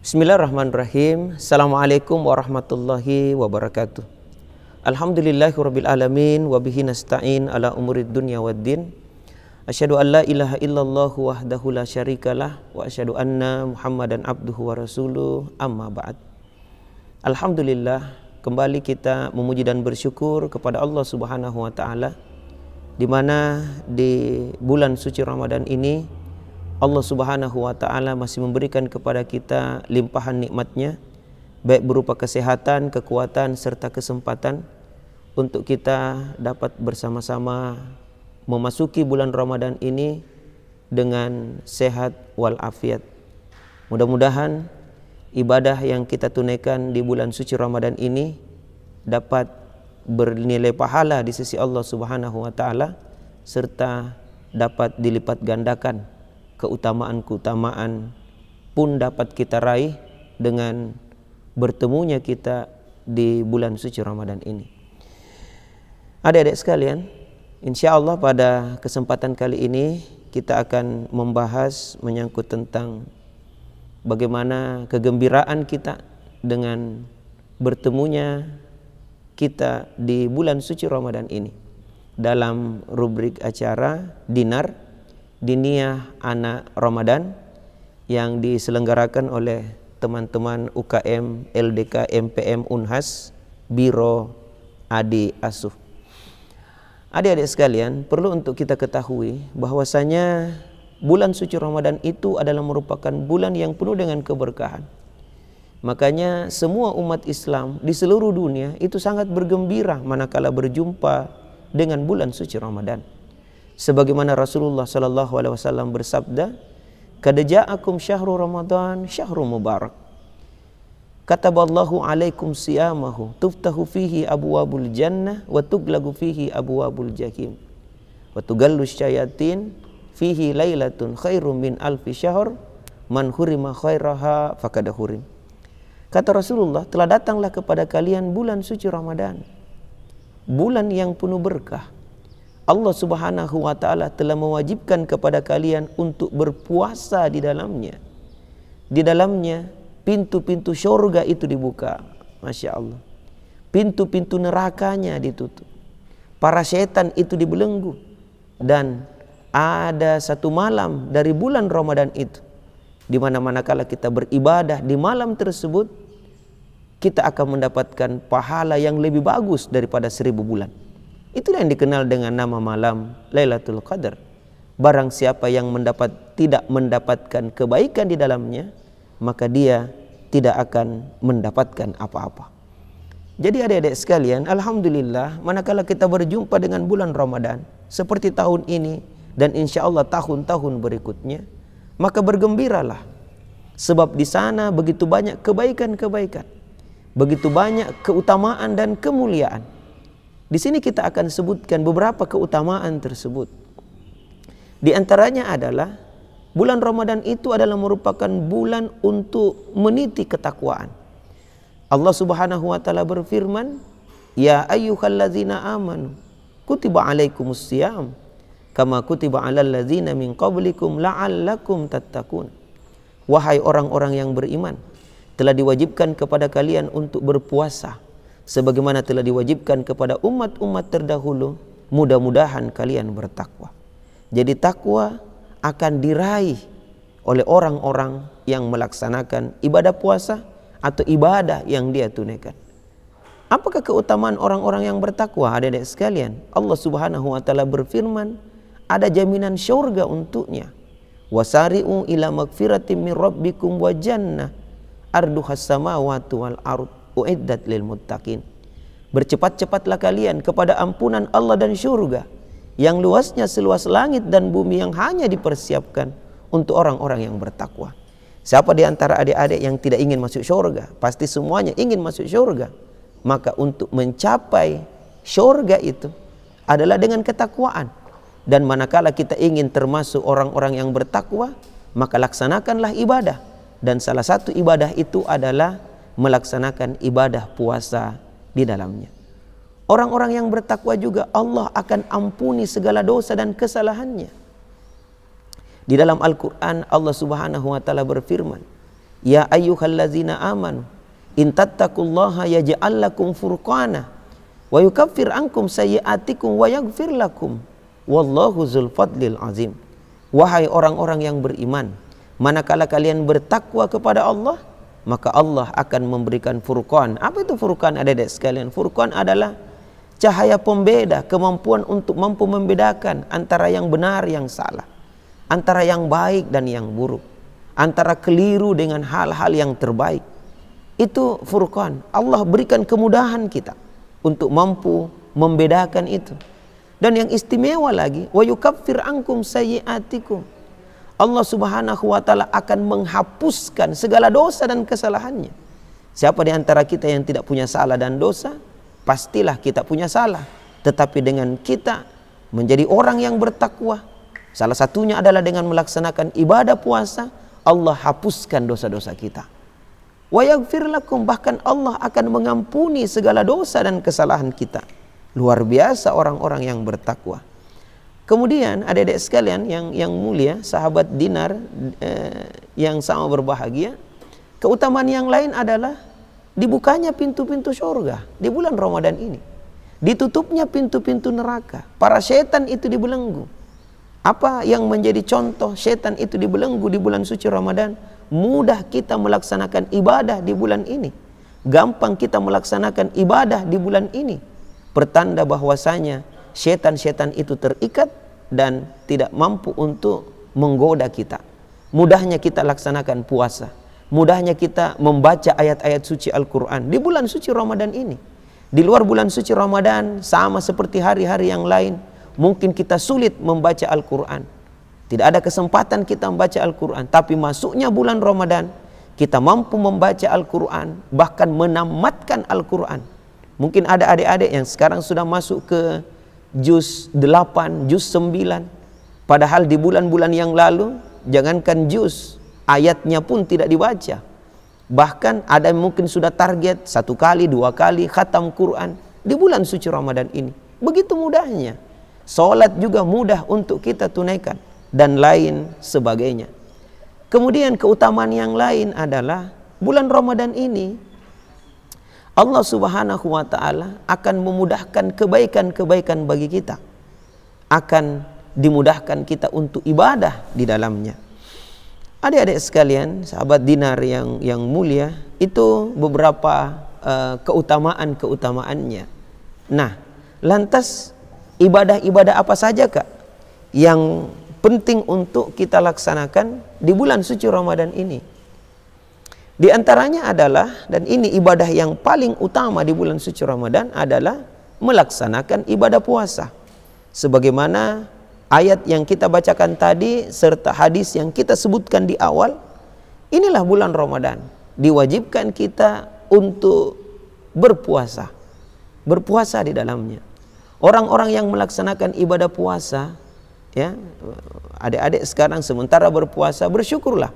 Bismillahirrahmanirrahim. Assalamualaikum warahmatullahi wabarakatuh. Alhamdulillahirabbil alamin wa bihi nasta'in ala umurid dunya waddin. Asyhadu an la ilaha illallah wahdahu la syarikalah wa asyhadu anna Muhammadan abduhu wa rasuluh, amma ba'd. Alhamdulillah, kembali kita memuji dan bersyukur kepada Allah Subhanahu wa taala di mana di bulan suci Ramadan ini Allah Subhanahu wa taala masih memberikan kepada kita limpahan nikmat-Nya, baik berupa kesehatan, kekuatan serta kesempatan untuk kita dapat bersama-sama memasuki bulan Ramadan ini dengan sehat walafiat. Mudah-mudahan ibadah yang kita tunaikan di bulan suci Ramadan ini dapat bernilai pahala di sisi Allah Subhanahu wa taala serta dapat dilipat gandakan. Keutamaan-keutamaan pun dapat kita raih dengan bertemunya kita di bulan suci Ramadan ini. Adik-adik sekalian, insya Allah pada kesempatan kali ini kita akan membahas menyangkut tentang bagaimana kegembiraan kita dengan bertemunya kita di bulan suci Ramadan ini dalam rubrik acara Dinar Diniyah Anak Ramadan yang diselenggarakan oleh teman-teman UKM, LDK, MPM, Unhas, Biro Adi Asuh. Adik-adik sekalian, perlu untuk kita ketahui bahwasanya bulan suci Ramadan itu adalah merupakan bulan yang penuh dengan keberkahan. Makanya semua umat Islam di seluruh dunia itu sangat bergembira manakala berjumpa dengan bulan suci Ramadan. Sebagaimana Rasulullah sallallahu alaihi wasallam bersabda, "Qad ja'akum syahrul Ramadan syahrul mubarak. Kataballahu alaikum siyamahu tuftahu fihi abwabul jannah wa tuglagu fihi abwabul jahim. Wa tugallu syayatin fihi lailatun khairum min alfi syahr man hurima khairaha faqad hurim." Kata Rasulullah, telah datanglah kepada kalian bulan suci Ramadan, bulan yang penuh berkah. Allah Subhanahu wa taala telah mewajibkan kepada kalian untuk berpuasa di dalamnya. Di dalamnya pintu-pintu syurga itu dibuka. Masya Allah. Pintu-pintu nerakanya ditutup. Para setan itu dibelenggu. Dan ada satu malam dari bulan Ramadan itu, di mana manakala kita beribadah di malam tersebut, kita akan mendapatkan pahala yang lebih bagus daripada 1000 bulan. Itulah yang dikenal dengan nama malam Lailatul Qadar. Barang siapa yang tidak mendapatkan kebaikan di dalamnya, maka dia tidak akan mendapatkan apa-apa. Jadi adik-adik sekalian, alhamdulillah manakala kita berjumpa dengan bulan Ramadan seperti tahun ini dan insya Allah tahun-tahun berikutnya, maka bergembiralah. Sebab di sana begitu banyak kebaikan-kebaikan, begitu banyak keutamaan dan kemuliaan. Di sini kita akan sebutkan beberapa keutamaan tersebut. Di antaranya adalah bulan Ramadan itu adalah merupakan bulan untuk meniti ketakwaan. Allah Subhanahu wa taala berfirman, "Ya ayyuhallazina amanu kutiba alaikumus syiyam kama kutiba alal ladzina min qablikum la'allakum tattaqun." Wahai orang-orang yang beriman, telah diwajibkan kepada kalian untuk berpuasa sebagaimana telah diwajibkan kepada umat-umat terdahulu, mudah-mudahan kalian bertakwa. Jadi takwa akan diraih oleh orang-orang yang melaksanakan ibadah puasa atau ibadah yang dia tunaikan. Apakah keutamaan orang-orang yang bertakwa? Adik-adik sekalian, Allah Subhanahu wa taala berfirman, ada jaminan syurga untuknya. Wasari'u ila magfiratin min rabbikum wa jannah arduhas samawati wal ardh uiddat lil muttaqin. Bercepat-cepatlah kalian kepada ampunan Allah dan syurga yang luasnya seluas langit dan bumi, yang hanya dipersiapkan untuk orang-orang yang bertakwa. Siapa di antara adik-adik yang tidak ingin masuk syurga? Pasti semuanya ingin masuk syurga. Maka untuk mencapai syurga itu adalah dengan ketakwaan. Dan manakala kita ingin termasuk orang-orang yang bertakwa, maka laksanakanlah ibadah. Dan salah satu ibadah itu adalah melaksanakan ibadah puasa di dalamnya. Orang-orang yang bertakwa juga Allah akan ampuni segala dosa dan kesalahannya. Di dalam Al-Quran Allah Subhanahu wa taala berfirman, Ya ayyuhallazina amanu in tattaqullaha yaj'al lakum furqana wa yukaffir ankum sayyi'atikum wa yaghfir lakum wallahu dzul fadlil azim. Wahai orang-orang yang beriman, manakala kalian bertakwa kepada Allah, maka Allah akan memberikan furqan. Apa itu furqan, adik-adik sekalian? Furqan adalah cahaya pembeda, kemampuan untuk mampu membedakan antara yang benar yang salah, antara yang baik dan yang buruk, antara keliru dengan hal-hal yang terbaik. Itu furqan. Allah berikan kemudahan kita untuk mampu membedakan itu. Dan yang istimewa lagi, wa yukaffir ankum sayyi'atikum. Allah Subhanahu wa taala akan menghapuskan segala dosa dan kesalahannya. Siapa di antara kita yang tidak punya salah dan dosa? Pastilah kita punya salah. Tetapi dengan kita menjadi orang yang bertakwa, salah satunya adalah dengan melaksanakan ibadah puasa, Allah hapuskan dosa-dosa kita. Wa yaghfir lakum, bahkan Allah akan mengampuni segala dosa dan kesalahan kita. Luar biasa orang-orang yang bertakwa. Kemudian adik-adik sekalian yang mulia, sahabat Dinar yang sama berbahagia, keutamaan yang lain adalah dibukanya pintu-pintu surga di bulan Ramadan ini. Ditutupnya pintu-pintu neraka. Para setan itu dibelenggu. Apa yang menjadi contoh setan itu dibelenggu di bulan suci Ramadan? Mudah kita melaksanakan ibadah di bulan ini. Gampang kita melaksanakan ibadah di bulan ini. Pertanda bahwasanya setan-setan itu terikat dan tidak mampu untuk menggoda kita. Mudahnya kita laksanakan puasa. Mudahnya kita membaca ayat-ayat suci Al-Quran di bulan suci Ramadan ini. Di luar bulan suci Ramadan, sama seperti hari-hari yang lain, mungkin kita sulit membaca Al-Quran. Tidak ada kesempatan kita membaca Al-Quran. Tapi masuknya bulan Ramadan, kita mampu membaca Al-Quran, bahkan menamatkan Al-Quran. Mungkin ada adik-adik yang sekarang sudah masuk ke juz 8, juz 9. Padahal di bulan-bulan yang lalu, jangankan juz, ayatnya pun tidak dibaca. Bahkan ada yang mungkin sudah target 1 kali, 2 kali khatam Quran di bulan suci Ramadan ini. Begitu mudahnya. Salat juga mudah untuk kita tunaikan dan lain sebagainya. Kemudian keutamaan yang lain adalah bulan Ramadan ini Allah Subhanahu wa taala akan memudahkan kebaikan-kebaikan bagi kita. Akan dimudahkan kita untuk ibadah di dalamnya. Adik-adik sekalian, sahabat Dinar yang mulia, itu beberapa keutamaan-keutamaannya. Nah, lantas ibadah-ibadah apa saja Kak yang penting untuk kita laksanakan di bulan suci Ramadan ini? Di antaranya adalah, dan ini ibadah yang paling utama di bulan suci Ramadan adalah melaksanakan ibadah puasa. Sebagaimana ayat yang kita bacakan tadi serta hadis yang kita sebutkan di awal, inilah bulan Ramadan. Diwajibkan kita untuk berpuasa. Berpuasa di dalamnya. Orang-orang yang melaksanakan ibadah puasa, ya, adik-adik sekarang sementara berpuasa, bersyukurlah.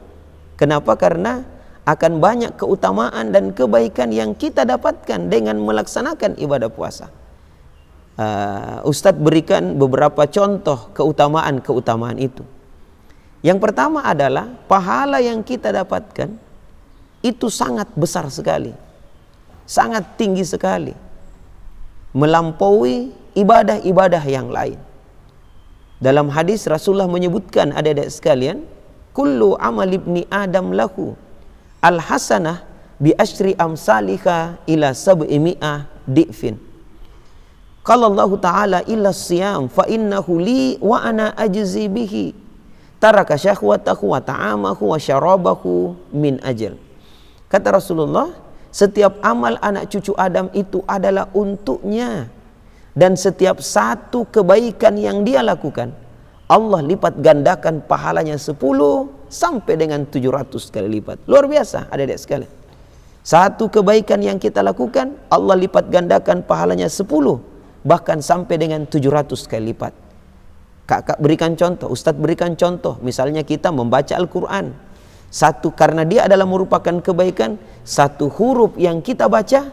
Kenapa? Karena akan banyak keutamaan dan kebaikan yang kita dapatkan dengan melaksanakan ibadah puasa. Ustadz berikan beberapa contoh keutamaan-keutamaan itu. Yang pertama adalah pahala yang kita dapatkan itu sangat besar sekali, sangat tinggi sekali, melampaui ibadah-ibadah yang lain. Dalam hadis Rasulullah menyebutkan, adik-adik sekalian, kullu amal ibni adam lahu al-hasanah bi asyri amsalika ila sab'imi'ah di'fin. Qala Allah Ta'ala illa siyam fa innahu li wa ana ajzi bihi. Taraka syahwatahu wa ta'amahu wa syarabahu min ajal. Kata Rasulullah, setiap amal anak cucu Adam itu adalah untuknya. Dan setiap satu kebaikan yang dia lakukan, Allah lipat gandakan pahalanya 10 sampai dengan 700 kali lipat. Luar biasa adik-adik sekalian. Satu kebaikan yang kita lakukan, Allah lipat gandakan pahalanya 10, bahkan sampai dengan 700 kali lipat. Kakak berikan contoh, Ustadz berikan contoh. Misalnya kita membaca Al-Quran. Satu, karena dia adalah merupakan kebaikan, satu huruf yang kita baca,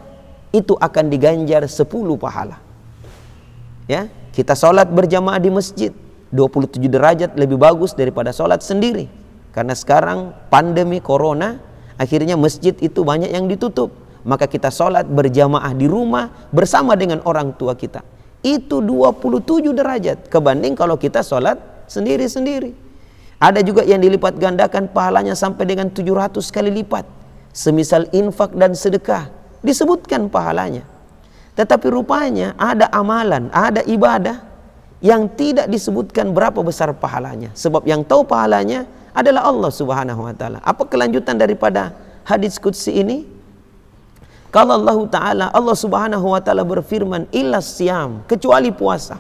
itu akan diganjar 10 pahala. Ya, kita sholat berjamaah di masjid, 27 derajat lebih bagus daripada sholat sendiri. Karena sekarang pandemi corona, Akhirnya masjid itu banyak yang ditutup. Maka kita sholat berjamaah di rumah bersama dengan orang tua kita. Itu 27 derajat kebanding kalau kita sholat sendiri-sendiri. Ada juga yang dilipat gandakan pahalanya sampai dengan 700 kali lipat. Semisal infak dan sedekah disebutkan pahalanya. Tetapi rupanya ada amalan, ada ibadah yang tidak disebutkan berapa besar pahalanya. Sebab yang tahu pahalanya adalah Allah Subhanahu wa taala. Apa kelanjutan daripada hadis qudsi ini? Kalau Allah Subhanahu wa taala berfirman, "Illa siyam," kecuali puasa.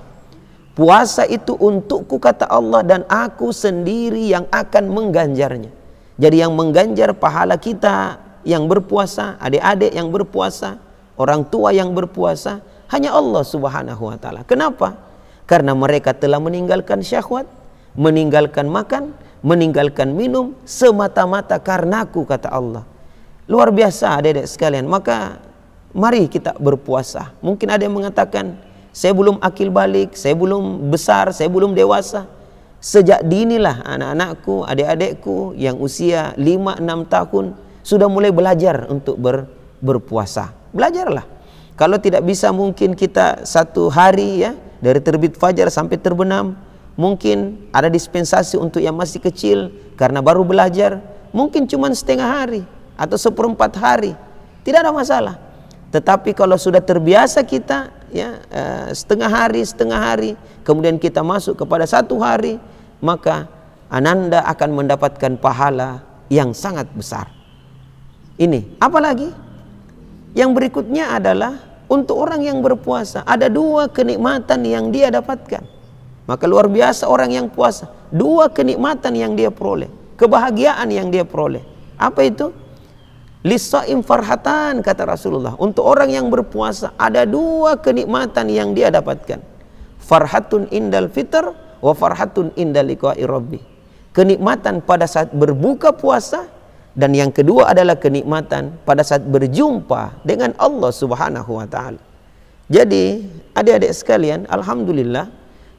Puasa itu untukku, kata Allah, dan aku sendiri yang akan mengganjarnya. Jadi yang mengganjar pahala kita yang berpuasa, adik-adik yang berpuasa, orang tua yang berpuasa, hanya Allah Subhanahu wa taala. Kenapa? Karena mereka telah meninggalkan syahwat, meninggalkan makan, meninggalkan minum semata-mata karenaku, kata Allah. Luar biasa adik-adik sekalian. Maka mari kita berpuasa. Mungkin ada yang mengatakan, saya belum akil balik, saya belum besar, saya belum dewasa. Sejak dinilah anak-anakku, adik-adikku yang usia 5-6 tahun sudah mulai belajar untuk berpuasa. Belajarlah. Kalau tidak bisa mungkin kita satu hari ya, dari terbit fajar sampai terbenam. Mungkin ada dispensasi untuk yang masih kecil karena baru belajar. Mungkin cuma setengah hari atau 1/4 hari. Tidak ada masalah. Tetapi kalau sudah terbiasa kita ya, setengah hari, kemudian kita masuk kepada 1 hari, maka ananda akan mendapatkan pahala yang sangat besar. Ini apalagi yang berikutnya adalah untuk orang yang berpuasa ada 2 kenikmatan yang dia dapatkan. Maka luar biasa orang yang puasa, 2 kenikmatan yang dia peroleh, kebahagiaan yang dia peroleh. Apa itu? Lis-shaim farhatan, kata Rasulullah. Untuk orang yang berpuasa ada 2 kenikmatan yang dia dapatkan. Farhatun indal fitr wa farhatun indal liqa'i rabbi. Kenikmatan pada saat berbuka puasa, dan yang kedua adalah kenikmatan pada saat berjumpa dengan Allah Subhanahu wa taala. Jadi, adik-adik sekalian, alhamdulillah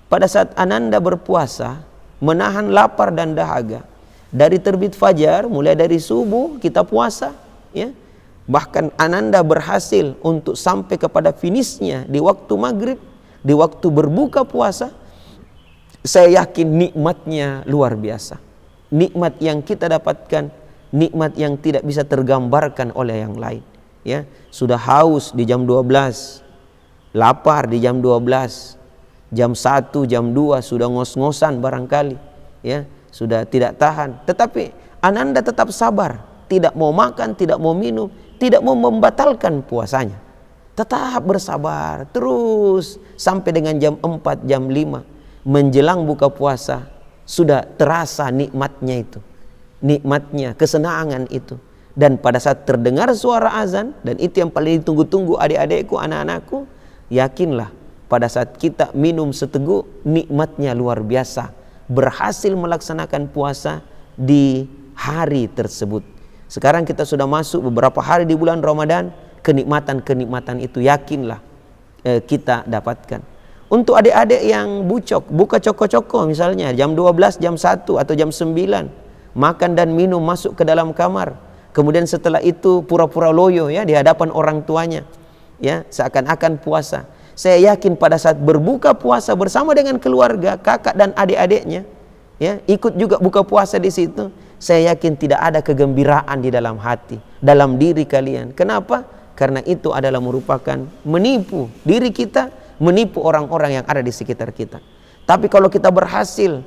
pada saat ananda berpuasa menahan lapar dan dahaga. Dari terbit fajar, mulai dari subuh kita puasa, ya. Bahkan ananda berhasil untuk sampai kepada finishnya di waktu maghrib, di waktu berbuka puasa. Saya yakin nikmatnya luar biasa. Nikmat yang kita dapatkan, nikmat yang tidak bisa tergambarkan oleh yang lain. Ya, sudah haus di jam 12, lapar di jam 12, jam 1, jam 2 sudah ngos-ngosan barangkali, ya, sudah tidak tahan. Tetapi ananda tetap sabar, tidak mau makan, tidak mau minum, tidak mau membatalkan puasanya. Tetap bersabar terus sampai dengan jam 4, jam 5 menjelang buka puasa sudah terasa nikmatnya itu. Nikmatnya, kesenangan itu. Dan pada saat terdengar suara azan, dan itu yang paling ditunggu-tunggu adik-adikku, anak-anakku, yakinlah pada saat kita minum seteguk, nikmatnya luar biasa. Berhasil melaksanakan puasa di hari tersebut. Sekarang kita sudah masuk beberapa hari di bulan Ramadan, kenikmatan-kenikmatan itu yakinlah kita dapatkan. Untuk adik-adik yang buka coko-coko misalnya jam 12, jam 1 atau jam 9, makan dan minum masuk ke dalam kamar, kemudian setelah itu pura-pura loyo ya di hadapan orang tuanya, ya, seakan-akan puasa. Saya yakin pada saat berbuka puasa bersama dengan keluarga, kakak dan adik-adiknya, ya, ikut juga buka puasa di situ. Saya yakin tidak ada kegembiraan di dalam hati, dalam diri kalian. Kenapa? Karena itu adalah merupakan menipu diri kita, menipu orang-orang yang ada di sekitar kita. Tapi kalau kita berhasil,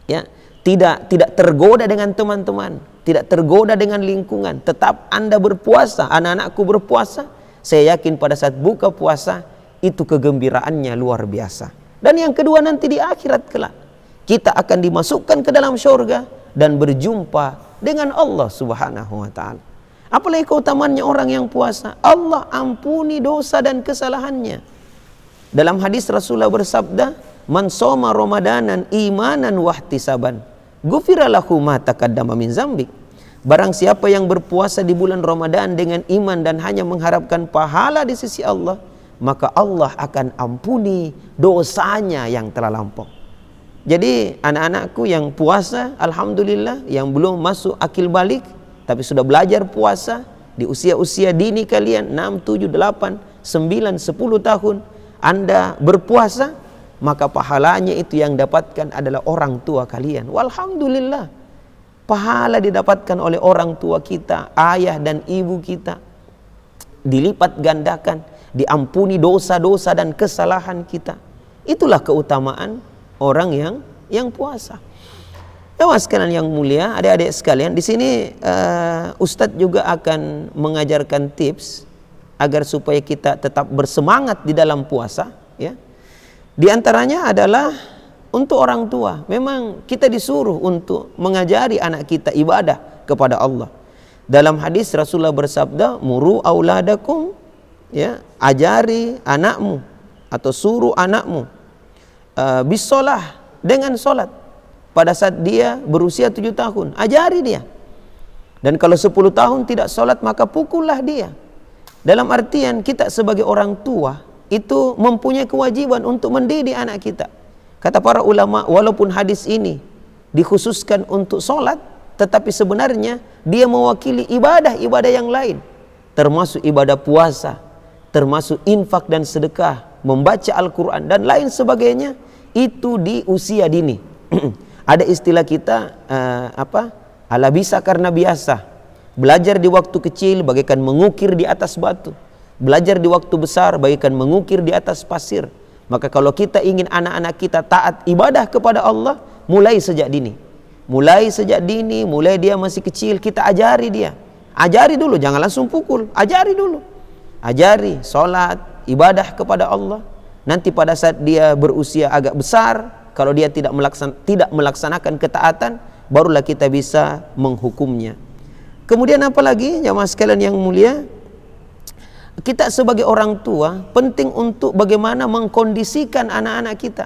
ya, tidak tergoda dengan teman-teman, tidak tergoda dengan lingkungan, tetap Anda berpuasa, anak-anakku berpuasa, saya yakin pada saat buka puasa itu kegembiraannya luar biasa. Dan yang kedua nanti di akhirat kelak kita akan dimasukkan ke dalam surga dan berjumpa dengan Allah Subhanahu wa taala. Apalagi keutamaannya orang yang puasa, Allah ampuni dosa dan kesalahannya. Dalam hadis Rasulullah bersabda, "Man shoma ramadanan imanan wahtisaban, ghufira lahu ma taqaddama min dzambik." Barang siapa yang berpuasa di bulan Ramadan dengan iman dan hanya mengharapkan pahala di sisi Allah, maka Allah akan ampuni dosanya yang telah lampau. Jadi anak-anakku yang puasa, alhamdulillah, yang belum masuk akil balik, tapi sudah belajar puasa di usia-usia dini kalian 6, 7, 8, 9, 10 tahun Anda berpuasa, maka pahalanya itu yang dapatkan adalah orang tua kalian. Walhamdulillah, pahala didapatkan oleh orang tua kita, ayah dan ibu kita, dilipat gandakan, diampuni dosa-dosa dan kesalahan kita. Itulah keutamaan orang yang puasa. Jamaah sekalian yang mulia, adik-adik sekalian, di sini Ustadz juga akan mengajarkan tips agar supaya kita tetap bersemangat di dalam puasa, ya. Di antaranya adalah untuk orang tua. Memang kita disuruh untuk mengajari anak kita ibadah kepada Allah. Dalam hadis Rasulullah bersabda, "Muru auladakum," ya, ajari anakmu atau suruh anakmu bisolah, dengan solat pada saat dia berusia 7 tahun. Ajari dia. Dan kalau 10 tahun tidak solat, maka pukullah dia. Dalam artian kita sebagai orang tua itu mempunyai kewajiban untuk mendidik anak kita. Kata para ulama, walaupun hadis ini dikhususkan untuk solat, tetapi sebenarnya dia mewakili ibadah-ibadah yang lain, termasuk ibadah puasa, termasuk infak dan sedekah, membaca Al-Quran dan lain sebagainya. Itu di usia dini. Ada istilah kita ala bisa karena biasa. Belajar di waktu kecil bagaikan mengukir di atas batu. Belajar di waktu besar bagaikan mengukir di atas pasir. Maka kalau kita ingin anak-anak kita taat ibadah kepada Allah, mulai sejak dini. Mulai sejak dini, mulai dia masih kecil, kita ajari dia. Ajari dulu, jangan langsung pukul. Ajari dulu. Ajari sholat, ibadah kepada Allah. Nanti pada saat dia berusia agak besar, kalau dia tidak melaksanakan ketaatan, barulah kita bisa menghukumnya. Kemudian apa lagi, jamaah sekalian yang mulia? Kita sebagai orang tua penting untuk bagaimana mengkondisikan anak-anak kita,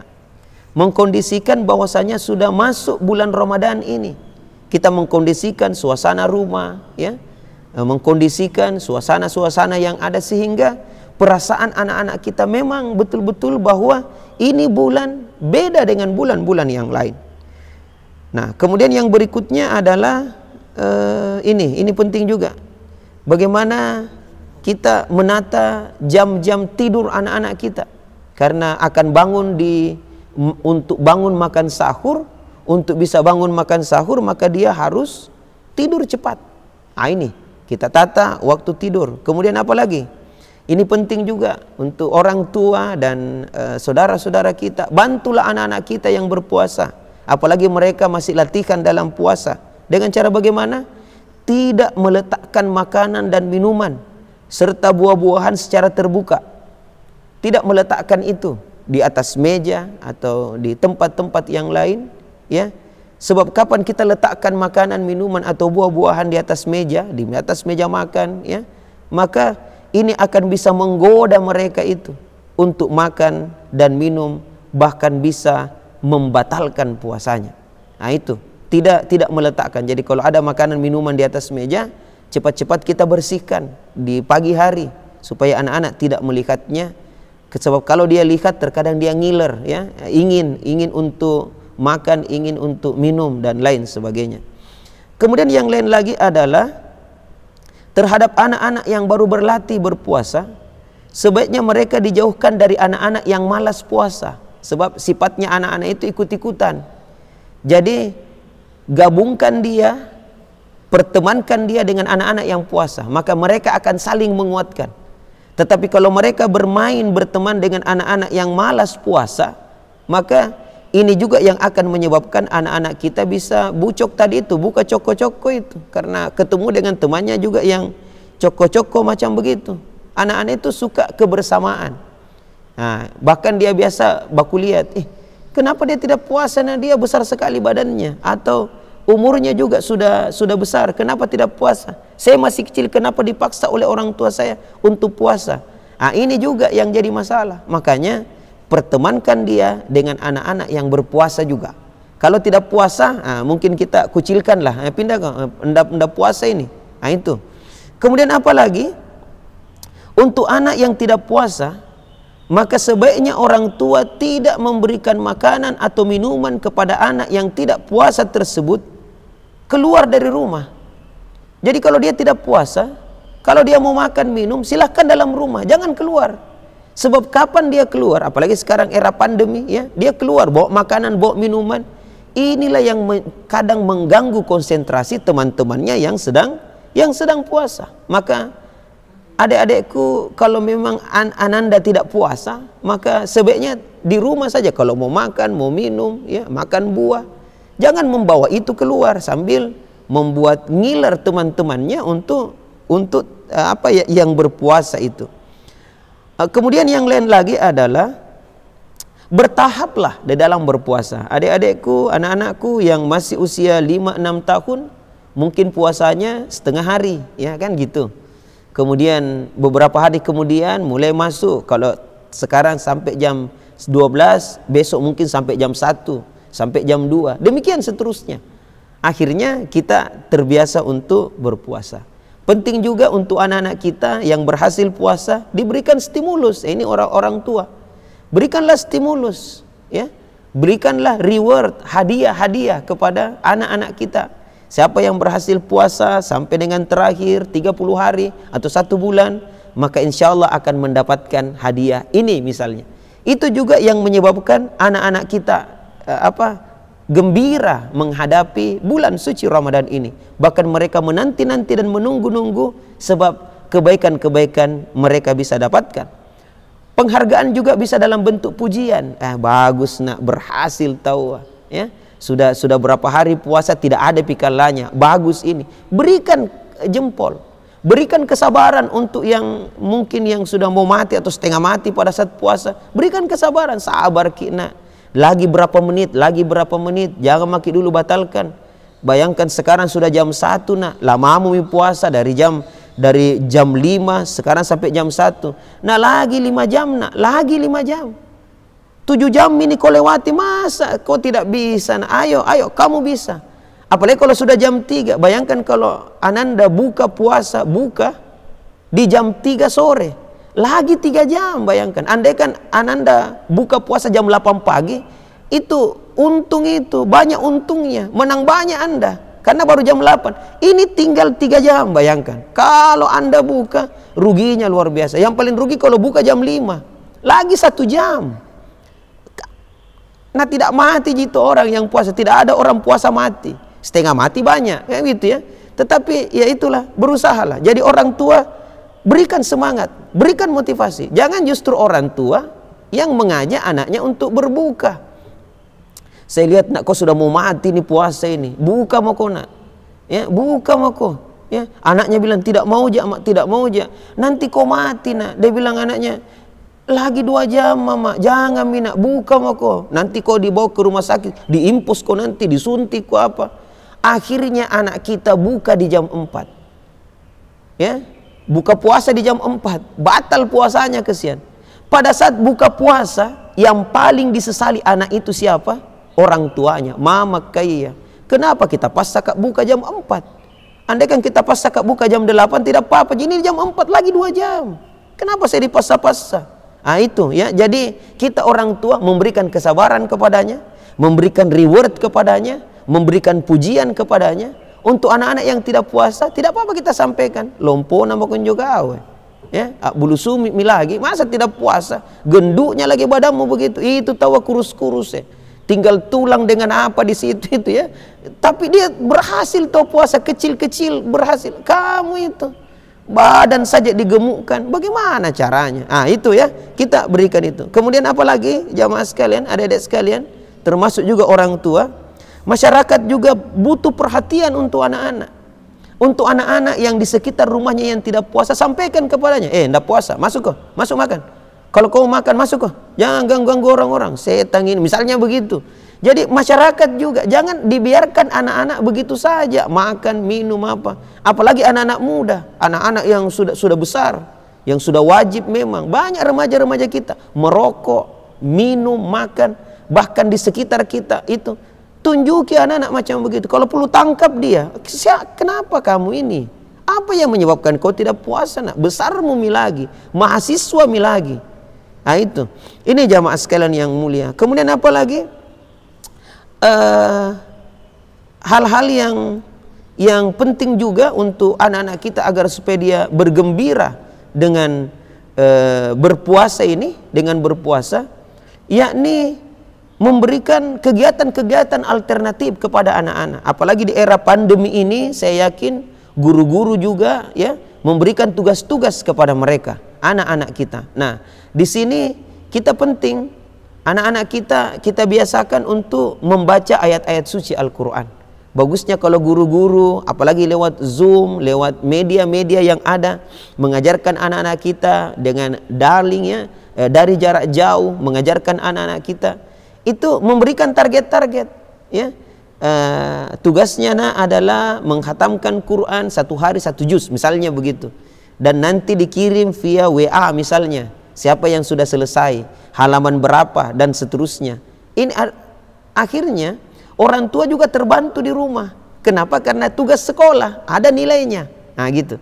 mengkondisikan bahwasanya sudah masuk bulan Ramadan ini. Kita mengkondisikan suasana rumah, ya, mengkondisikan suasana-suasana yang ada sehingga perasaan anak-anak kita memang betul-betul bahwa ini bulan beda dengan bulan-bulan yang lain. Nah, kemudian yang berikutnya adalah ini penting juga. Bagaimana kita menata jam-jam tidur anak-anak kita, karena akan bangun untuk bangun makan sahur. Untuk bisa bangun makan sahur, maka dia harus tidur cepat. Nah, ini kita tata waktu tidur. Kemudian apa lagi? Ini penting juga untuk orang tua dan saudara-saudara kita. Bantulah anak-anak kita yang berpuasa, apalagi mereka masih latihan dalam puasa. Dengan cara bagaimana? Tidak meletakkan makanan dan minuman serta buah-buahan secara terbuka. Tidak meletakkan itu di atas meja atau di tempat-tempat yang lain, ya. Sebab kapan kita letakkan makanan, minuman atau buah-buahan di atas meja makan, ya, maka ini akan bisa menggoda mereka itu untuk makan dan minum, bahkan bisa membatalkan puasanya. Nah, itu tidak meletakkan. Jadi kalau ada makanan minuman di atas meja, cepat-cepat kita bersihkan di pagi hari supaya anak-anak tidak melihatnya. Sebab kalau dia lihat, terkadang dia ngiler, ya, ingin untuk makan, ingin untuk minum dan lain sebagainya. Kemudian yang lain lagi adalah terhadap anak-anak yang baru berlatih berpuasa, sebaiknya mereka dijauhkan dari anak-anak yang malas puasa. Sebab sifatnya anak-anak itu ikut-ikutan. Jadi gabungkan dia, pertemankan dia dengan anak-anak yang puasa, maka mereka akan saling menguatkan. Tetapi kalau mereka berteman dengan anak-anak yang malas puasa, maka ini juga yang akan menyebabkan anak-anak kita bisa bucok tadi itu, buka coko-coko itu, karena ketemu dengan temannya juga yang coko-coko macam begitu. Anak-anak itu suka kebersamaan. Nah, bahkan dia biasa baku lihat, kenapa dia tidak puasa? Nah, dia besar sekali badannya, atau umurnya juga sudah besar, kenapa tidak puasa? Saya masih kecil, kenapa dipaksa oleh orang tua saya untuk puasa? Nah, ini juga yang jadi masalah. Makanya pertemankan dia dengan anak-anak yang berpuasa juga. Kalau tidak puasa, mungkin kita kucilkanlah, pindah ke enggak puasa ini. Nah, itu. Kemudian apa lagi? Untuk anak yang tidak puasa, maka sebaiknya orang tua tidak memberikan makanan atau minuman kepada anak yang tidak puasa tersebut keluar dari rumah. Jadi kalau dia tidak puasa, kalau dia mau makan minum, silahkan dalam rumah, jangan keluar. Sebab kapan dia keluar, apalagi sekarang era pandemi ya, dia keluar bawa makanan, bawa minuman. Inilah yang kadang mengganggu konsentrasi teman-temannya yang sedang puasa. Maka adik-adikku, kalau memang ananda tidak puasa, maka sebaiknya di rumah saja. Kalau mau makan, mau minum, ya makan buah, jangan membawa itu keluar sambil membuat ngiler teman-temannya untuk apa ya, yang berpuasa itu. Kemudian yang lain lagi adalah bertahaplah di dalam berpuasa. Adik-adikku, anak-anakku yang masih usia 5-6 tahun, mungkin puasanya setengah hari, ya kan gitu. Kemudian beberapa hari kemudian mulai masuk, kalau sekarang sampai jam 12, besok mungkin sampai jam 1, sampai jam 2, demikian seterusnya. Akhirnya kita terbiasa untuk berpuasa. Penting juga untuk anak-anak kita yang berhasil puasa diberikan stimulus. Ini orang-orang tua, berikanlah stimulus, ya, berikanlah reward, hadiah kepada anak-anak kita. Siapa yang berhasil puasa sampai dengan terakhir 30 hari atau 1 bulan, maka insya Allah akan mendapatkan hadiah ini misalnya. Itu juga yang menyebabkan anak-anak kita gembira menghadapi bulan suci Ramadan ini. Bahkan mereka menanti-nanti dan menunggu-nunggu, sebab kebaikan-kebaikan mereka bisa dapatkan. Penghargaan juga bisa dalam bentuk pujian. Bagus nak, berhasil tahu ya. Sudah berapa hari puasa tidak ada pikalanya. Bagus ini. Berikan jempol. Berikan kesabaran untuk yang mungkin yang sudah mau mati atau setengah mati pada saat puasa. Berikan kesabaran, sabar nak. Lagi berapa menit, jangan maki dulu batalkan. Bayangkan sekarang sudah jam 1 nak, lama puasa dari jam 5 sekarang sampai jam 1. Nah lagi 5 jam nak, lagi 5 jam. 7 jam ini kau lewati, masa kau tidak bisa nak? Ayo kamu bisa. Apalagi kalau sudah jam 3, bayangkan kalau ananda buka puasa di jam 3 sore. Lagi 3 jam, bayangkan. Andaikan ananda buka puasa jam 8 pagi, itu untung, itu banyak untungnya, menang banyak anda, karena baru jam 8. Ini tinggal 3 jam, bayangkan. Kalau anda buka, ruginya luar biasa. Yang paling rugi kalau buka jam 5, lagi 1 jam. Nah tidak mati gitu orang yang puasa, tidak ada orang puasa mati. Setengah mati banyak, kayak gitu ya. Tetapi ya itulah, berusahalah. Jadi orang tua, berikan semangat, berikan motivasi. Jangan justru orang tua yang mengajak anaknya untuk berbuka. Saya lihat nak, kau sudah mau mati nih puasa ini, buka mau kau nak, ya buka mau kau, ya. Anaknya bilang tidak mau jak, mak tidak mau jak. Nanti kau mati nak. Dia bilang anaknya, lagi 2 jam mama, jangan nak, buka mau kau. Nanti kau dibawa ke rumah sakit, diimpus kau, nanti disuntik kau apa. Akhirnya anak kita buka di jam 4, ya. Buka puasa di jam 4, batal puasanya, kesian. Pada saat buka puasa, yang paling disesali anak itu siapa? Orang tuanya, mama kaya. Kenapa kita paksa buka jam 4? Andaikan kita paksa buka jam 8 tidak apa-apa. Jadi jam 4 lagi 2 jam. Kenapa saya dipaksa-paksa? Itu ya. Jadi kita orang tua memberikan kesabaran kepadanya, memberikan reward kepadanya, memberikan pujian kepadanya. Untuk anak-anak yang tidak puasa, tidak apa-apa kita sampaikan. Lompo nama kun juga awe. Ya, bulu sumi lagi, masa tidak puasa? Genduknya lagi badanmu begitu. Itu tawa kurus-kurus ya. Tinggal tulang dengan apa di situ itu ya. Tapi dia berhasil tahu puasa, kecil-kecil berhasil. Kamu itu badan saja digemukkan. Bagaimana caranya? Itu ya, kita berikan itu. Kemudian apalagi jamaah sekalian, adik-adik sekalian, termasuk juga orang tua. Masyarakat juga butuh perhatian untuk anak-anak. Untuk anak-anak yang di sekitar rumahnya yang tidak puasa, sampaikan kepadanya, tidak puasa, masuk kok, masuk makan. Kalau kau makan, masuk kok, jangan ganggu orang-orang, setan ini, misalnya begitu. Jadi masyarakat juga, jangan dibiarkan anak-anak begitu saja, makan, minum apa. Apalagi anak-anak muda, anak-anak yang sudah besar, yang sudah wajib memang. Banyak remaja-remaja kita, merokok, minum, makan, bahkan di sekitar kita itu. Tunjuki anak-anak macam begitu. Kalau perlu tangkap dia. Kenapa kamu ini? Apa yang menyebabkan kau tidak puasa nak? Besarmu lagi, mahasiswa lagi. Itu. Ini jamaah sekalian yang mulia. Kemudian apa lagi? Hal-hal yang penting juga untuk anak-anak kita agar supaya dia bergembira dengan berpuasa ini, dengan berpuasa, yakni memberikan kegiatan-kegiatan alternatif kepada anak-anak. Apalagi di era pandemi ini, saya yakin guru-guru juga ya memberikan tugas-tugas kepada mereka, anak-anak kita. Nah, di sini kita penting anak-anak kita biasakan untuk membaca ayat-ayat suci Al-Quran. Bagusnya kalau guru-guru, apalagi lewat Zoom, lewat media-media yang ada, mengajarkan anak-anak kita dengan daring ya, dari jarak jauh, mengajarkan anak-anak kita. Itu memberikan target-target ya. Tugasnya adalah menghatamkan Quran 1 hari 1 juz, misalnya begitu. Dan nanti dikirim via WA misalnya, siapa yang sudah selesai, halaman berapa, dan seterusnya. Ini akhirnya orang tua juga terbantu di rumah. Kenapa? Karena tugas sekolah ada nilainya. Nah gitu.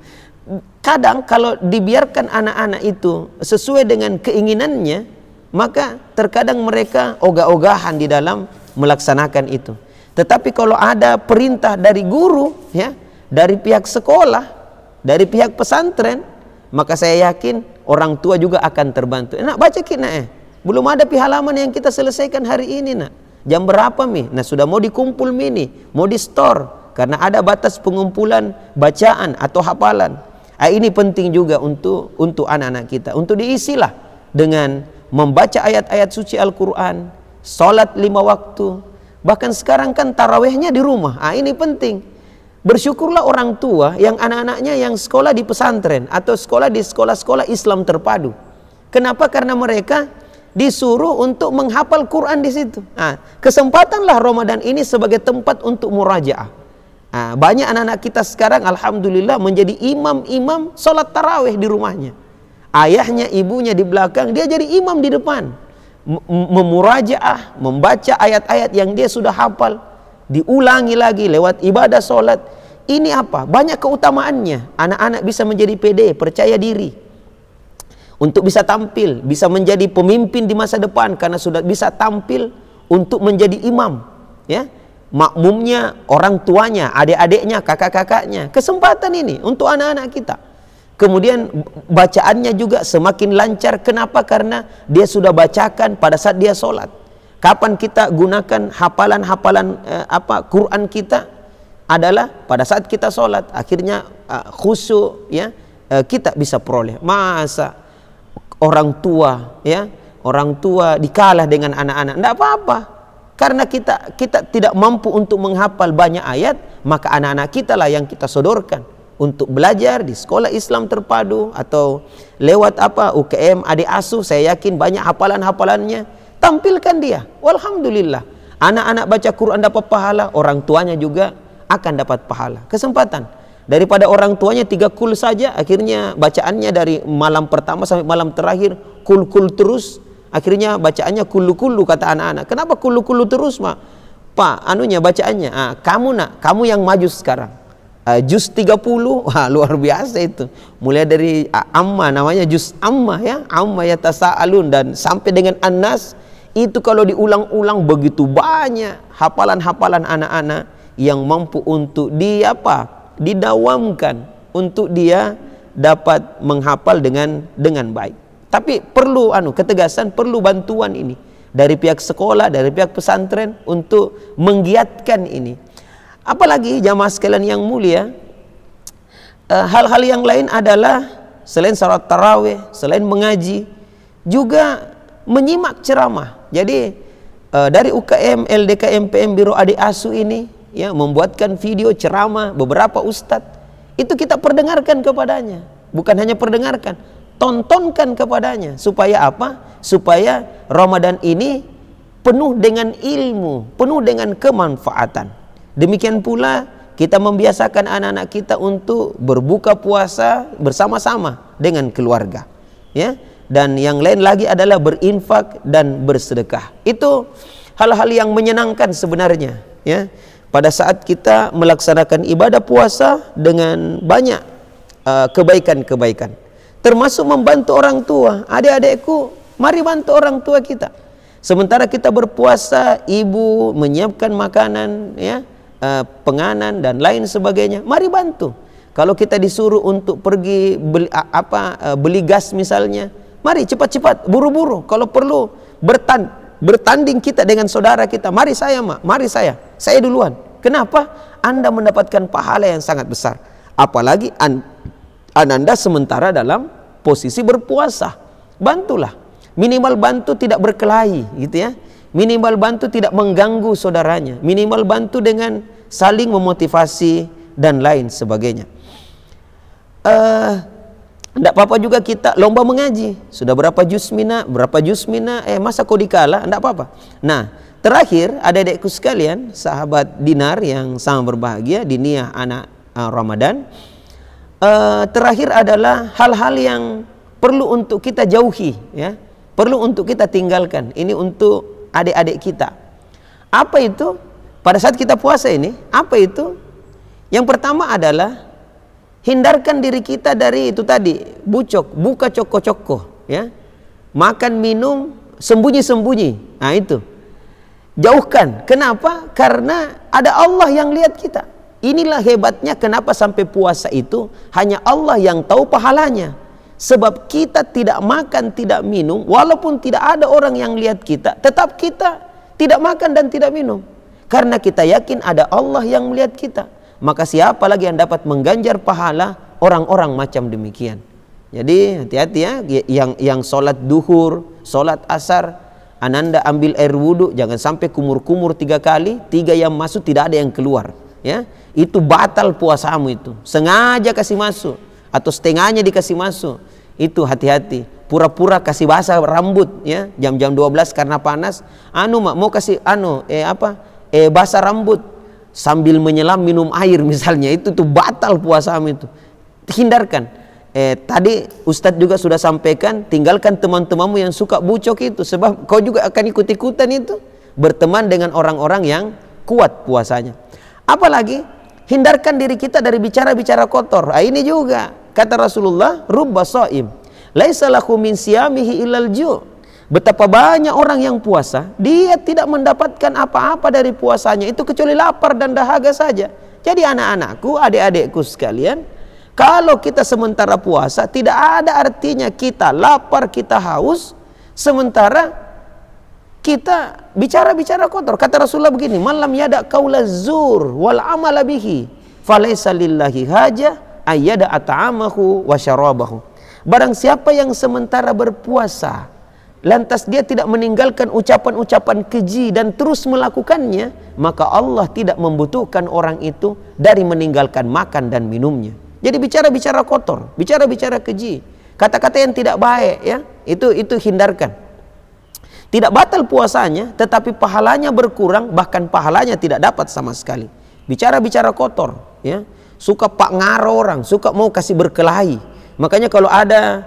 Kadang kalau dibiarkan anak-anak itu sesuai dengan keinginannya, maka terkadang mereka ogah-ogahan di dalam melaksanakan itu. Tetapi kalau ada perintah dari guru ya, dari pihak sekolah, dari pihak pesantren, maka saya yakin orang tua juga akan terbantu. Nak baca kita belum ada halaman yang kita selesaikan hari ini nak. Jam berapa mi? Nah sudah mau dikumpul mini, mau di store karena ada batas pengumpulan bacaan atau hafalan. Ini penting juga untuk anak-anak kita, untuk diisilah dengan membaca ayat-ayat suci Al-Quran, sholat 5 waktu. Bahkan sekarang kan tarawehnya di rumah. Ini penting. Bersyukurlah orang tua yang anak-anaknya yang sekolah di pesantren atau sekolah di sekolah-sekolah Islam terpadu. Kenapa? Karena mereka disuruh untuk menghafal Quran di situ. Kesempatanlah Ramadan ini sebagai tempat untuk murajaah. Banyak anak-anak kita sekarang alhamdulillah menjadi imam-imam sholat tarawih di rumahnya. Ayahnya, ibunya di belakang, dia jadi imam di depan. Memurajaah, membaca ayat-ayat yang dia sudah hafal, diulangi lagi lewat ibadah sholat. Ini apa? Banyak keutamaannya. Anak-anak bisa menjadi pede, percaya diri, untuk bisa tampil, bisa menjadi pemimpin di masa depan karena sudah bisa tampil untuk menjadi imam ya. Makmumnya orang tuanya, adik-adiknya, kakak-kakaknya. Kesempatan ini untuk anak-anak kita. Kemudian bacaannya juga semakin lancar. Kenapa? Karena dia sudah bacakan pada saat dia sholat. Kapan kita gunakan hafalan-hafalan Quran kita adalah pada saat kita sholat. Akhirnya khusyuk ya, kita bisa peroleh. Masa orang tua ya, orang tua dikalah dengan anak-anak? Tidak apa-apa. Karena kita tidak mampu untuk menghafal banyak ayat, maka anak-anak kita lah yang kita sodorkan untuk belajar di sekolah Islam terpadu atau lewat UKM adik asuh. Saya yakin banyak hafalan-hafalannya. Tampilkan dia. Walhamdulillah. Anak-anak baca Quran dapat pahala, orang tuanya juga akan dapat pahala. Kesempatan. Daripada orang tuanya 3 kul saja, akhirnya bacaannya dari malam pertama sampai malam terakhir kul-kul terus. Akhirnya bacaannya kulu-kulu kata anak-anak. Kenapa kulu-kulu terus mak? Pak, bacaannya. Kamu yang maju sekarang. Juz 30, wah luar biasa itu. Mulai dari amma, namanya juz amma ya, amma yatasaalun, dan sampai dengan An-Nas. Itu kalau diulang-ulang begitu banyak hafalan-hafalan anak-anak yang mampu untuk didawamkan, untuk dia dapat menghafal dengan baik. Tapi perlu ketegasan, perlu bantuan ini dari pihak sekolah, dari pihak pesantren untuk menggiatkan ini. Apalagi jamaah sekalian yang mulia, hal-hal yang lain adalah selain salat tarawih, selain mengaji, juga menyimak ceramah. Jadi dari UKM, LDK, MPM, Biro Adik Asuh ini ya membuatkan video ceramah beberapa ustadz. Itu kita perdengarkan kepadanya. Bukan hanya perdengarkan, tontonkan kepadanya. Supaya apa? Supaya Ramadan ini penuh dengan ilmu, penuh dengan kemanfaatan. Demikian pula kita membiasakan anak-anak kita untuk berbuka puasa bersama-sama dengan keluarga ya. Dan yang lain lagi adalah berinfak dan bersedekah. Itu hal-hal yang menyenangkan sebenarnya ya. Pada saat kita melaksanakan ibadah puasa dengan banyak kebaikan-kebaikan, termasuk membantu orang tua. Adik-adikku, mari bantu orang tua kita. Sementara kita berpuasa, ibu menyiapkan makanan ya, penganan dan lain sebagainya, mari bantu. Kalau kita disuruh untuk pergi beli gas misalnya, mari cepat-cepat, buru-buru. Kalau perlu bertanding kita dengan saudara kita, mari saya duluan. Kenapa? Anda mendapatkan pahala yang sangat besar. Apalagi Anda sementara dalam posisi berpuasa, bantulah. Minimal bantu tidak berkelahi, gitu ya. Minimal bantu tidak mengganggu saudaranya. Minimal bantu dengan saling memotivasi dan lain sebagainya. Tidak apa-apa juga kita lomba mengaji. Sudah berapa juz mina, masa kau dikalah, tidak apa-apa. Nah, terakhir adik-adikku sekalian, sahabat Dinar yang sangat berbahagia, diniyah anak Ramadan. Terakhir adalah hal-hal yang perlu untuk kita jauhi, ya, perlu untuk kita tinggalkan. Ini untuk adik-adik kita. Apa itu? Pada saat kita puasa ini, apa itu? Yang pertama adalah hindarkan diri kita dari itu tadi, buka coko-coko, ya. Makan minum sembunyi-sembunyi. Nah, itu. Jauhkan. Kenapa? Karena ada Allah yang lihat kita. Inilah hebatnya kenapa sampai puasa itu hanya Allah yang tahu pahalanya. Sebab kita tidak makan, tidak minum, walaupun tidak ada orang yang lihat kita, tetap kita tidak makan dan tidak minum. Karena kita yakin ada Allah yang melihat kita. Maka siapa lagi yang dapat mengganjar pahala orang-orang macam demikian. Jadi hati-hati ya, yang sholat duhur, sholat asar, Ananda ambil air wudhu, jangan sampai kumur-kumur 3 kali, 3 yang masuk tidak ada yang keluar. Ya, itu batal puasamu itu. Sengaja kasih masuk atau setengahnya dikasih masuk, itu hati-hati. Pura-pura kasih basah rambut, ya, jam-jam 12 karena panas. Mau kasih basah rambut sambil menyelam minum air misalnya, itu tuh batal puasamu itu. Hindarkan. Tadi Ustadz juga sudah sampaikan, tinggalkan teman-temanmu yang suka bucok itu, sebab kau juga akan ikut-ikutan itu, berteman dengan orang-orang yang kuat puasanya. Apalagi hindarkan diri kita dari bicara-bicara kotor. Ini juga kata Rasulullah, rubba shaim laisa lahu min siyamihi illal ju'. Betapa banyak orang yang puasa, dia tidak mendapatkan apa-apa dari puasanya itu kecuali lapar dan dahaga saja. Jadi anak-anakku, adik-adikku sekalian, kalau kita sementara puasa, tidak ada artinya kita lapar, kita haus, sementara kita bicara-bicara kotor. Kata Rasulullah begini, malam yada qaula zur wal amala bihi falaysa lillahi haja ayyada at'amahu wa syarabahu. Barang siapa yang sementara berpuasa, lantas dia tidak meninggalkan ucapan-ucapan keji dan terus melakukannya, maka Allah tidak membutuhkan orang itu dari meninggalkan makan dan minumnya. Jadi bicara-bicara kotor, bicara-bicara keji, kata-kata yang tidak baik, ya, itu hindarkan. Tidak batal puasanya, tetapi pahalanya berkurang, bahkan pahalanya tidak dapat sama sekali. Bicara-bicara kotor, ya, suka pak ngaro orang, suka mau kasih berkelahi. Makanya kalau ada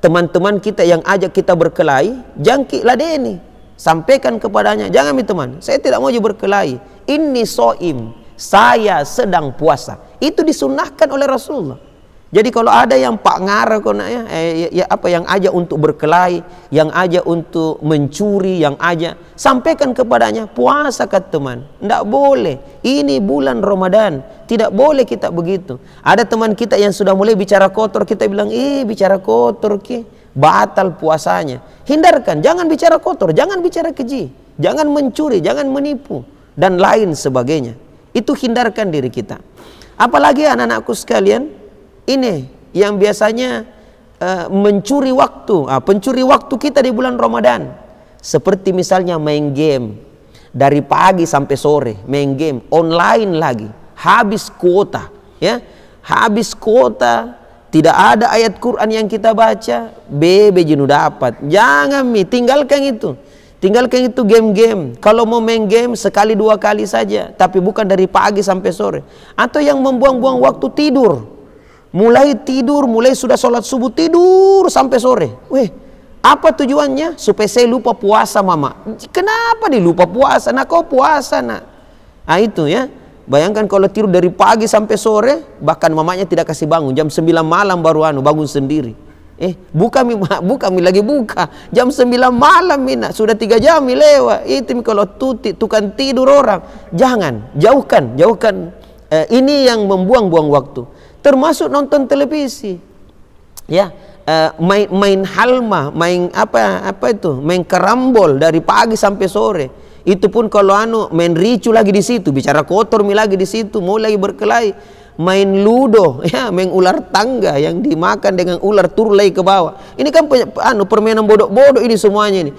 teman-teman kita yang ajak kita berkelahi, jangkiklah dia ini, sampaikan kepadanya, jangan teman, saya tidak mau berkelahi, inni soim, saya sedang puasa. Itu disunnahkan oleh Rasulullah. Jadi kalau ada yang pak ngara yang ajak untuk berkelahi, yang ajak untuk mencuri, yang ajak, sampaikan kepadanya, puasa kata teman, tidak boleh, ini bulan Ramadan, tidak boleh kita begitu. Ada teman kita yang sudah mulai bicara kotor, kita bilang, bicara kotor batal puasanya. Hindarkan, jangan bicara kotor, jangan bicara keji, jangan mencuri, jangan menipu dan lain sebagainya. Itu hindarkan diri kita. Apalagi anak-anakku sekalian, ini yang biasanya mencuri waktu, pencuri waktu kita di bulan Ramadan, seperti misalnya main game dari pagi sampai sore, main game online lagi, habis kuota, ya, habis kuota, tidak ada ayat Quran yang kita baca, jenuh dapat. Jangan tinggalkan itu. Tinggalkan itu game-game. Kalau mau main game sekali 2 kali saja, tapi bukan dari pagi sampai sore. Atau yang membuang-buang waktu tidur. Mulai tidur, mulai sudah sholat subuh, tidur sampai sore. Apa tujuannya? Supaya saya lupa puasa, mama. Kenapa lupa puasa? Nah, kau puasa, nak. Nah, itu ya. Bayangkan kalau tidur dari pagi sampai sore, bahkan mamanya tidak kasih bangun. Jam 9 malam baru bangun sendiri. Buka mi lagi buka. Jam 9 malam mina, sudah 3 jam mi lewat. Itu kalau tukang tidur orang. Jangan, jauhkan. Ini yang membuang-buang waktu. Termasuk nonton televisi. Ya, main halma, main main karambol dari pagi sampai sore. Itu pun kalau main ricu lagi di situ, bicara kotor mi lagi di situ, mau lagi berkelahi. Main ludo, ya, main ular tangga yang dimakan dengan ular turun lagi ke bawah. Ini kan permainan bodoh-bodoh ini semuanya ini.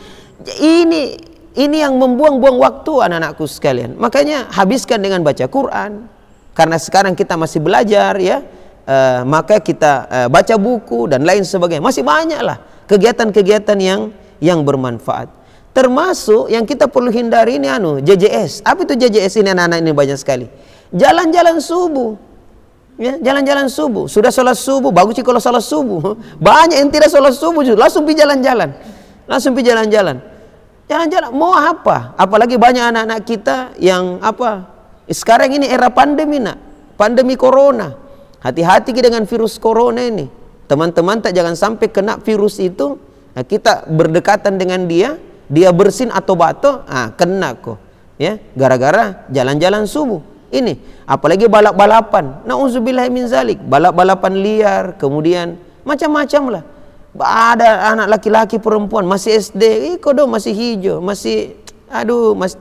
Ini yang membuang-buang waktu anak-anakku sekalian. Makanya habiskan dengan baca Quran. Karena sekarang kita masih belajar, ya. Maka kita baca buku dan lain sebagainya. Masih banyak lah kegiatan-kegiatan yang bermanfaat. Termasuk yang kita perlu hindari ini JJS. Apa itu JJS ini anak-anak ini banyak sekali. Jalan-jalan subuh. Ya, jalan-jalan subuh. Sudah sholat subuh, bagus sih kalau sholat subuh. Banyak yang tidak sholat subuh, langsung pergi jalan-jalan. Jalan-jalan, mau apa? Apalagi banyak anak-anak kita yang sekarang ini era pandemi pandemi corona. Hati-hati dengan virus corona ini. Teman-teman jangan sampai kena virus itu. Nah, kita berdekatan dengan dia bersin atau batuk, kena kok. Ya, gara-gara jalan-jalan subuh. Ini apalagi balap-balapan. Nauzubillahi min zalik. Balap-balapan liar, kemudian macam-macam lah. Ada anak laki-laki perempuan masih SD, kodok masih hijau, masih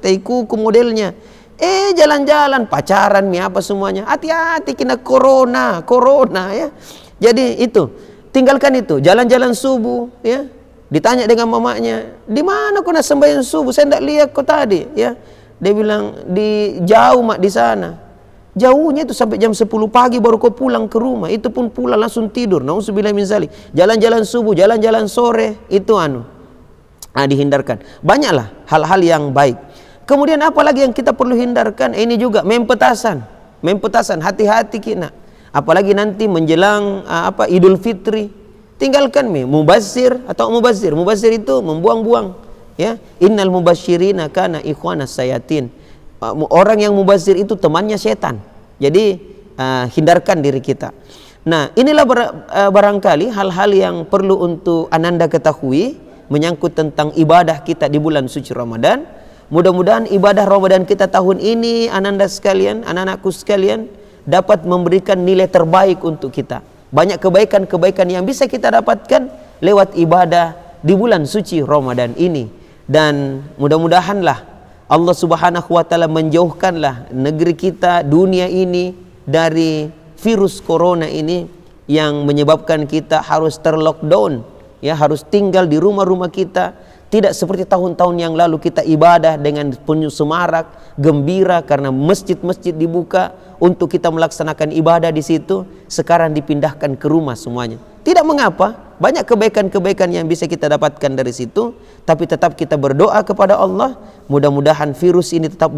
tai kuku modelnya. Jalan-jalan pacaran apa semuanya. Hati-hati kena corona ya. Jadi itu, tinggalkan itu. Jalan-jalan subuh ya. Ditanya dengan mamanya, "Di mana kau nak sembahyang subuh? Saya tidak lihat kau tadi." Ya. Dia bilang, "Di jauh mak, di sana." Jauhnya itu sampai jam 10 pagi baru kau pulang ke rumah. Itu pun pulang langsung tidur. Nauzubillahi min zalik. Jalan-jalan subuh, jalan-jalan sore, itu dihindarkan. Banyaklah hal-hal yang baik. Kemudian apa lagi yang kita perlu hindarkan? Ini juga main petasan. Hati-hati kita. Apalagi nanti menjelang Idul Fitri. Tinggalkan mubazir atau mubazir. Mubazir itu membuang-buang. Ya, innal mubasyirina kana ikhwanas sayatin. Orang yang mubazir itu temannya setan. Jadi hindarkan diri kita. Nah, inilah barangkali hal-hal yang perlu untuk Ananda ketahui menyangkut tentang ibadah kita di bulan suci Ramadan. Mudah-mudahan ibadah Ramadan kita tahun ini Ananda sekalian, anak-anakku sekalian, dapat memberikan nilai terbaik untuk kita. Banyak kebaikan-kebaikan yang bisa kita dapatkan lewat ibadah di bulan suci Ramadan ini. Dan mudah-mudahanlah Allah Subhanahu wa taala menjauhkanlah negeri kita, dunia ini dari virus corona ini yang menyebabkan kita harus terlockdown, ya, harus tinggal di rumah-rumah kita. Tidak seperti tahun-tahun yang lalu kita ibadah dengan penuh semarak, gembira karena masjid-masjid dibuka untuk kita melaksanakan ibadah di situ. Sekarang dipindahkan ke rumah semuanya. Tidak mengapa, banyak kebaikan-kebaikan yang bisa kita dapatkan dari situ, tapi tetap kita berdoa kepada Allah, mudah-mudahan virus ini tetap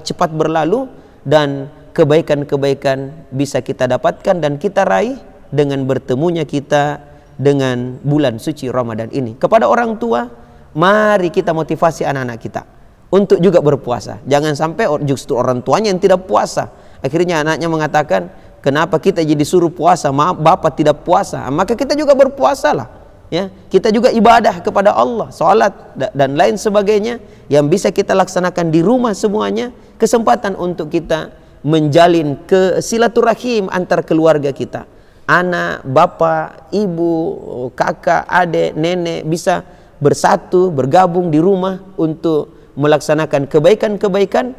cepat berlalu dan kebaikan-kebaikan bisa kita dapatkan dan kita raih dengan bertemunya kita dengan bulan suci Ramadan ini. Kepada orang tua, mari kita motivasi anak-anak kita untuk juga berpuasa. Jangan sampai justru orang tuanya yang tidak puasa. Akhirnya anaknya mengatakan, "Kenapa kita jadi suruh puasa? Maaf, bapak tidak puasa." Maka kita juga berpuasalah. Ya, kita juga ibadah kepada Allah, salat dan lain sebagainya yang bisa kita laksanakan di rumah semuanya. Kesempatan untuk kita menjalin silaturahim antar keluarga kita. Anak, bapak, ibu, kakak, adik, nenek bisa bersatu, bergabung di rumah untuk melaksanakan kebaikan-kebaikan,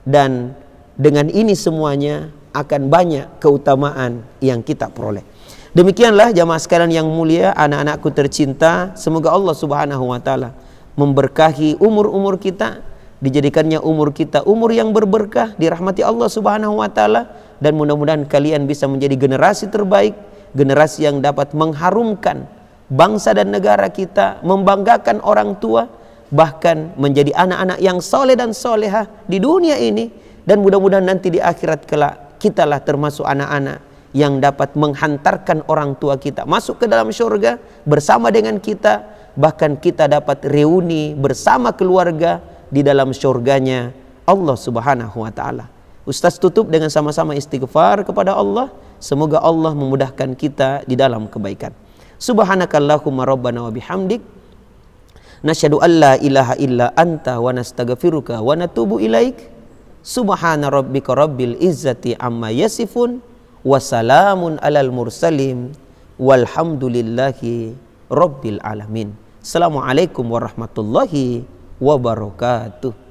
dan dengan ini semuanya akan banyak keutamaan yang kita peroleh. Demikianlah jamaah sekalian yang mulia, anak-anakku tercinta, semoga Allah Subhanahu wa taala memberkahi umur-umur kita, dijadikannya umur kita umur yang berberkah, dirahmati Allah Subhanahu wa taala, dan mudah-mudahan kalian bisa menjadi generasi terbaik, generasi yang dapat mengharumkan bangsa dan negara kita, membanggakan orang tua, bahkan menjadi anak-anak yang soleh dan solehah di dunia ini, dan mudah-mudahan nanti di akhirat kelak kitalah termasuk anak-anak yang dapat menghantarkan orang tua kita masuk ke dalam surga bersama dengan kita, bahkan kita dapat reuni bersama keluarga di dalam surganya Allah Subhanahu wa taala. Ustaz tutup dengan sama-sama istighfar kepada Allah, semoga Allah memudahkan kita di dalam kebaikan. Subhanakallahumma rabbana wa bihamdik nasyhadu an la ilaha illa anta wa nastaghfiruka wa natubu ilaik. Subhana rabbika rabbil izzati amma yasifun wa salamun alal mursalin walhamdulillahi rabbil alamin. Assalamualaikum warahmatullahi wabarakatuh.